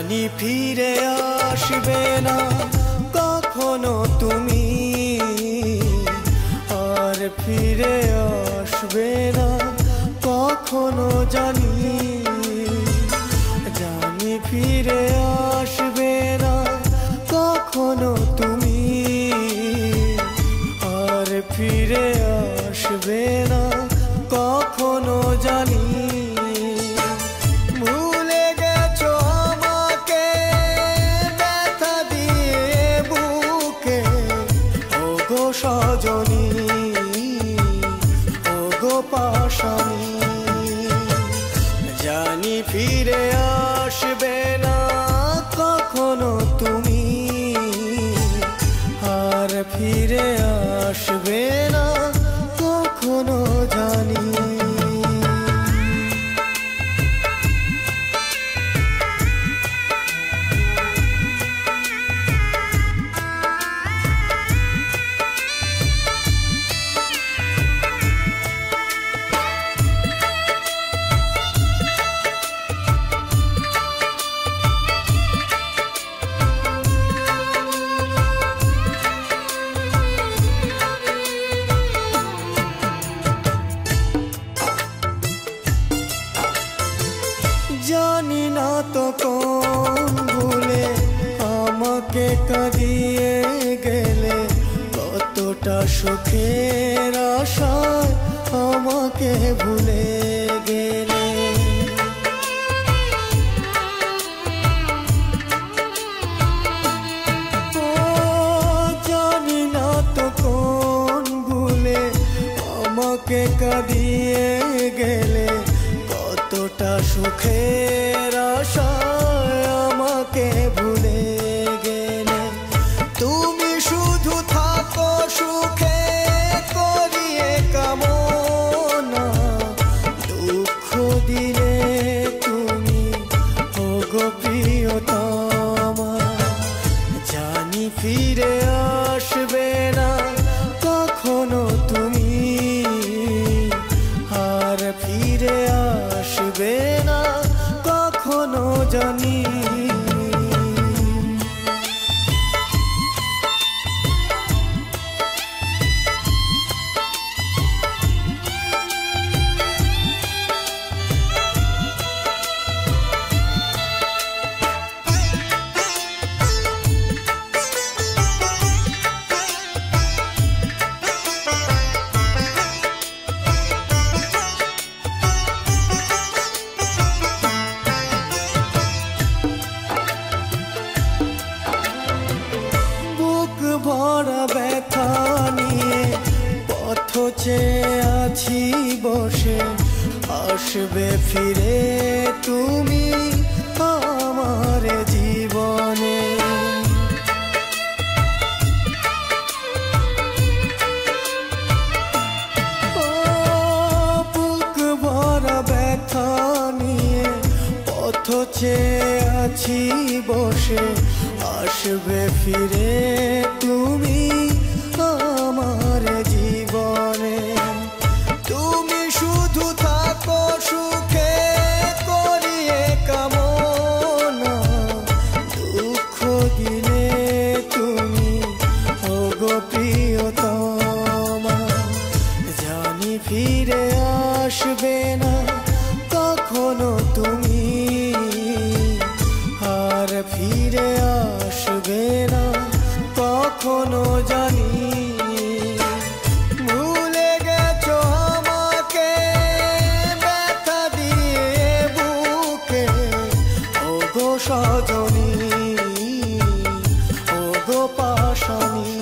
জানি ফিরে আসবে না কখনো তুমি, আর ফিরে আসবে না কখনো জানি। জানি ফিরে আসবে না কখনো তুমি, আর ফিরে আসবে না কখনো জানি। ভুলে গেছো আমাকে ব্যথা দিয়ে বুকে, ওগো সজনী, ওগো পাশানি। জানি ফিরে আসবে না কখনো তুমি, আর ফিরে আসবে না কখনো জানি। জানি না তো কোন ভুলে আমাকে কাঁদিয়ে গেলে, কতটা সুখের আশায় আমাকে ভুলে গেলে। জানি না তো কোন ভুলে আমাকে কাঁদিয়ে গেলে, কতটা সুখের আশায় আমাকে ভুলে গেলে। তুমি শুধু থাকো সুখে করিয়ে কামনা, দুঃখ দিলে তুমি ওগো প্রিয়তমা। জানি ফিরে আসবে না কখনো তুমি, আর ফিরে আসবে না কখনো জানি। ভরা ব্যথা নিয়ে পথ চেয়ে আছি বসে, আসবে ফিরে তুমি আমার জীবনে। বুক ভরা ব্যথা নিয়ে পথ চেয়ে আছি বসে, আসবে ফিরে তুমি আমার জীবনে। তুমি শুধু থাকো সুখে করিয়ে কামনা, দুঃখ দিলে তুমি ওগো প্রিয়তমা। জানি ফিরে আসবে না কখনো তুমি, আর ফিরে আসবে না কখনো জানি। ভুলে গেছো আমাকে ব্যথা দিয়ে বুকে, ওগো সজনী, ওগো পাশানি।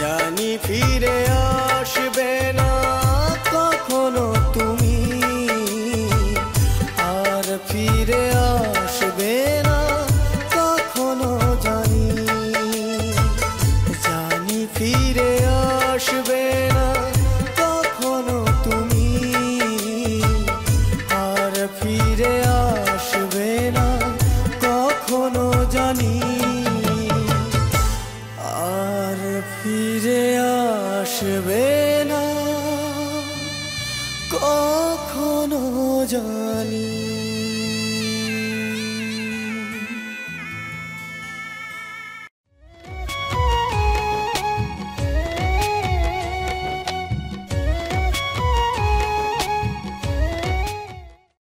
জানি ফিরে আসবে না কখনো তুমি, আর ফিরে আসবে না কখনো জানি। জানি ফিরে আসবে না কখনো তুমি, আর ফিরে আসবে না কখনো জানি। আর ফিরে আসবে না কখনো জানি।